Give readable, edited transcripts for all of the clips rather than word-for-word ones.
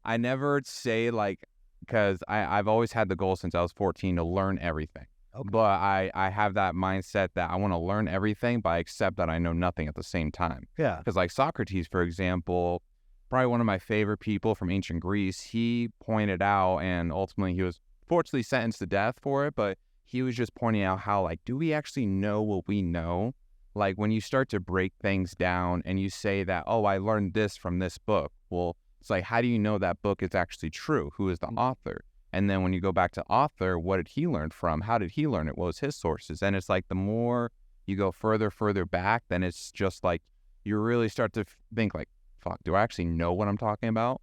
I never say like, because I've always had the goal since I was 14 to learn everything. Okay. But I have that mindset that I want to learn everything, but I accept that I know nothing at the same time. Yeah. Because like Socrates, for example, probably one of my favorite people from ancient Greece, he pointed out, and ultimately he was fortunately sentenced to death for it, but he was just pointing out how, like, do we actually know what we know? Like, when you start to break things down and you say that, oh, I learned this from this book. Well, it's like, how do you know that book is actually true? Who is the author? And then when you go back to author, what did he learn from? How did he learn it? What was his sources? And it's like the more you go further back, then it's just like you really start to think like, fuck, do I actually know what I'm talking about?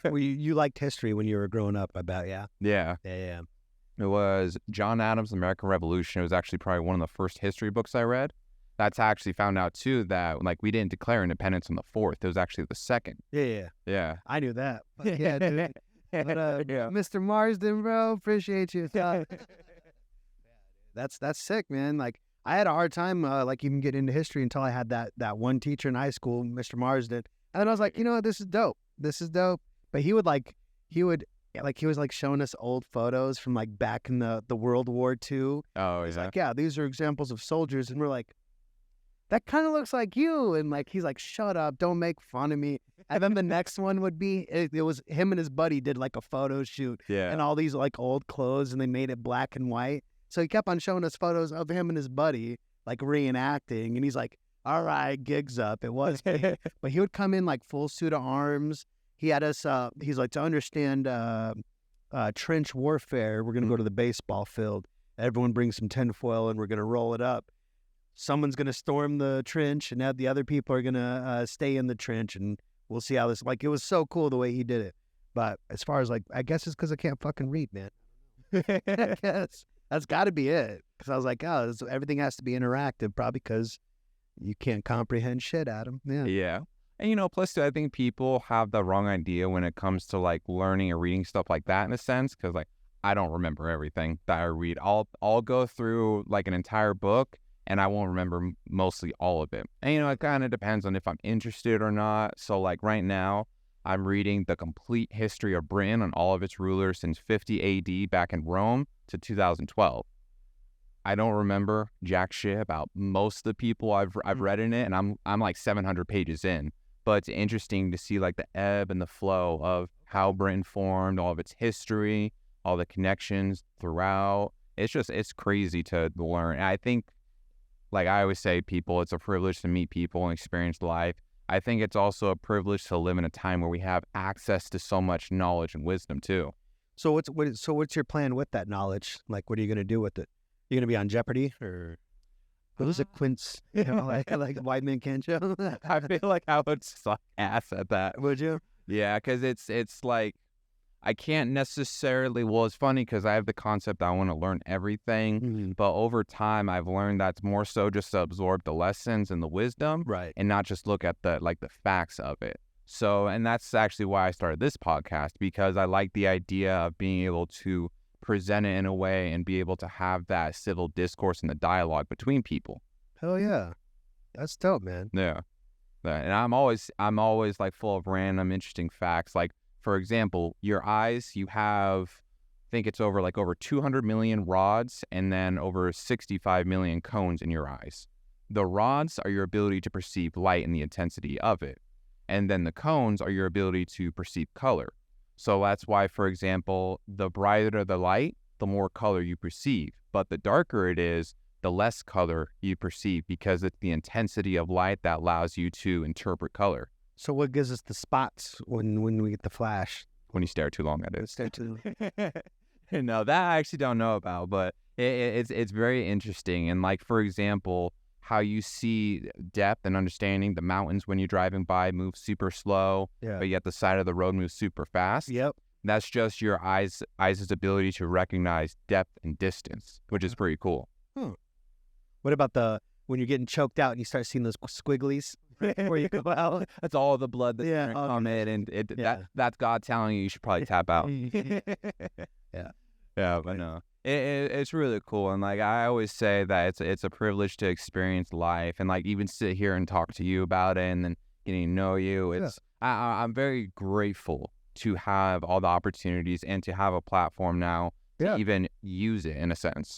Well, you liked history when you were growing up, I bet, yeah? Yeah. Yeah. It was John Adams' American Revolution. It was actually probably one of the first history books I read. That's how I actually found out, too, that like we didn't declare independence on the 4th. It was actually the 2nd. Yeah. I knew that. But yeah, dude. But, Mr. Marsden, bro, appreciate you. That's sick, man. Like, I had a hard time, like, even getting into history until I had that one teacher in high school, Mr. Marsden. And then I was like, you know what, this is dope. But he was like showing us old photos from like back in the World War II. Oh, He's yeah. like, yeah, these are examples of soldiers. And we're like, that kind of looks like you. And like, he's like, shut up, don't make fun of me. And then the next one would be, it was him and his buddy did like a photo shoot Yeah. and all these like old clothes, and they made it black and white. So he kept on showing us photos of him and his buddy like reenacting. And he's like, all right, gigs up. It was me. But he would come in like full suit of arms. He had us, he's like, to understand trench warfare, we're going to go to the baseball field. Everyone brings some tinfoil and we're going to roll it up. Someone's going to storm the trench and the other people are going to stay in the trench, and we'll see how this, like, it was so cool the way he did it. But as far as like, I guess it's because I can't fucking read, man. I guess that's got to be it. Because I was like, oh, everything has to be interactive, probably because you can't comprehend shit, Adam. Yeah. And, plus, too, I think people have the wrong idea when it comes to, like, learning or reading stuff like that in a sense, because, like, I don't remember everything that I read. I'll go through, like, an entire book, and I won't remember mostly all of it. And, it kind of depends on if I'm interested or not. So, like, right now, I'm reading the complete history of Britain and all of its rulers since 50 A.D. back in Rome to 2012. I don't remember jack shit about most of the people I've read in it, and I'm like 700 pages in. But it's interesting to see like the ebb and the flow of how Britain formed, all of its history, all the connections throughout. It's crazy to learn. And I think, like I always say, people, it's a privilege to meet people and experience life. I think it's also a privilege to live in a time where we have access to so much knowledge and wisdom too. So what's your plan with that knowledge? Like, what are you going to do with it? You going to be on Jeopardy or what was it, Quince? Like White Man Can't Show? I feel like I would suck ass at that. Would you? Yeah, because it's like I can't necessarily. Well, it's funny because I have the concept that I want to learn everything, but over time I've learned that's more so just to absorb the lessons and the wisdom, Right? And not just look at the facts of it. So, and that's actually why I started this podcast, because I like the idea of being able to present it in a way and be able to have that civil discourse and the dialogue between people. Hell yeah, that's dope, man. Yeah. And I'm always like full of random interesting facts. Like, for example, your eyes, you have, I think it's over 200 million rods and then over 65 million cones in your eyes. The rods are your ability to perceive light and the intensity of it. And then the cones are your ability to perceive color. So that's why, for example, the brighter the light, the more color you perceive. But the darker it is, the less color you perceive, because it's the intensity of light that allows you to interpret color. So what gives us the spots when we get the flash? When you stare too long at it. Stare too. No, that I actually don't know about, but it's very interesting. And like, for example, how you see depth and understanding the mountains when you're driving by move super slow, Yeah. but yet the side of the road moves super fast. Yep. That's just your eyes' ability to recognize depth and distance, which is pretty cool. What about when you're getting choked out and you start seeing those squigglies where you go out? That's all the blood that's Yeah, come in, and Yeah. that's God telling you should probably tap out. Yeah. Yeah, but no, it's really cool, and like I always say that it's a privilege to experience life, and like even sit here and talk to you about it, and then getting to know you. I'm very grateful to have all the opportunities and to have a platform now to Yeah. even use it in a sense.